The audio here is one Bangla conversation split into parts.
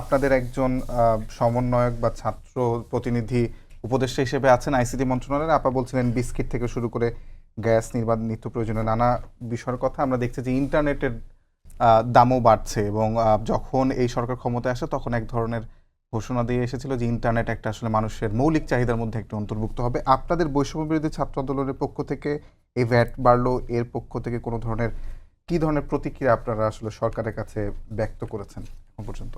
আপনাদের একজন সমন্বয়ক বা ছাত্র প্রতিনিধি উপদেষ্টা হিসেবে আছেন আইসিটি মন্ত্রণালয়ের। আপা বলছিলেন বিস্কিট থেকে শুরু করে গ্যাস, নির্বাধ, নিত্য প্রয়োজনীয় নানা বিষয়ের কথা। আমরা দেখছি যে ইন্টারনেটের দামও বাড়ছে এবং যখন এই সরকার ক্ষমতায় আসে তখন এক ধরনের ঘোষণা দিয়ে এসেছিল যে ইন্টারনেট একটা আসলে মানুষের মৌলিক চাহিদার মধ্যে একটা অন্তর্ভুক্ত হবে। আপনাদের বৈষম্য বিরোধী ছাত্র আন্দোলনের পক্ষ থেকে এই ভ্যাট বাড়লো, এর পক্ষ থেকে কোনো ধরনের কি ধরনের প্রতিক্রিয়া আপনারা আসলে সরকারের কাছে ব্যক্ত করেছেন এখন পর্যন্ত?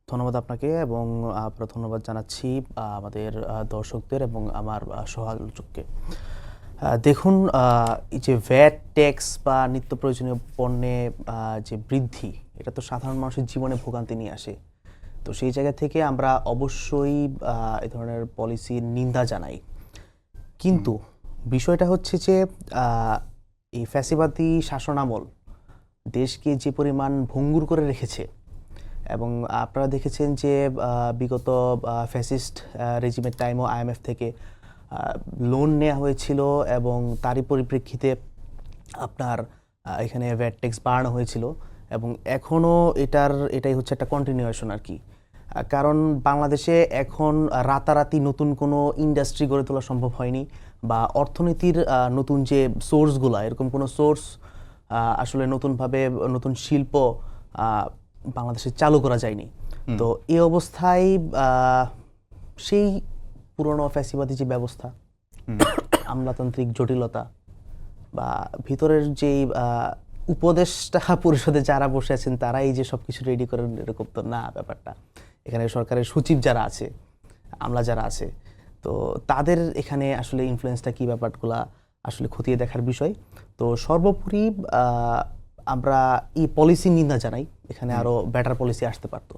ধন্যবাদ আপনাকে এবং আপনার ধন্যবাদ জানাচ্ছি আমাদের দর্শকদের এবং আমার সহ-আলোচককে। দেখুন, এই যে ভ্যাট ট্যাক্স বা নিত্য প্রয়োজনীয় পণ্যে যে বৃদ্ধি, এটা তো সাধারণ মানুষের জীবনে ভোগান্তি নিয়ে আসে। তো সেই জায়গা থেকে আমরা অবশ্যই এই ধরনের পলিসির নিন্দা জানাই। কিন্তু বিষয়টা হচ্ছে যে এই ফ্যাসিবাদী শাসনামল দেশকে যে পরিমাণ ভঙ্গুর করে রেখেছে এবং আপনারা দেখেছেন যে বিগত ফ্যাসিস্ট রেজিমের টাইমও IMF থেকে লোন নেওয়া হয়েছিল এবং তারই পরিপ্রেক্ষিতে আপনার এখানে ভ্যাট ট্যাক্স বাড়ানো হয়েছিল এবং এখনও এটাই হচ্ছে একটা কন্টিনিউয়েশন আর কি। কারণ বাংলাদেশে এখন রাতারাতি নতুন কোনো ইন্ডাস্ট্রি গড়ে তোলা সম্ভব হয়নি বা অর্থনীতির নতুন যে সোর্সগুলো, এরকম কোনো সোর্স আসলে নতুনভাবে নতুন শিল্প বাংলাদেশে চালু করা যায়নি। তো এই অবস্থায় সেই পুরনো ফ্যাসিবাদী যে ব্যবস্থা, আমলাতান্ত্রিক জটিলতা বা ভিতরের যেই উপদেষ্টা পরিষদে যারা বসে আছেন তারাই যে সব কিছু রেডি করেন এরকম তো না ব্যাপারটা। এখানে সরকারের সচিব যারা আছে, আমলা যারা আছে, তো তাদের এখানে আসলে ইনফ্লুয়েন্সটা কী, ব্যাপারগুলা আসলে খতিয়ে দেখার বিষয়। তো সর্বোপরি আমরা এই পলিসি নিন্দা জানাই, এখানে আরও বেটার পলিসি আসতে পারতো।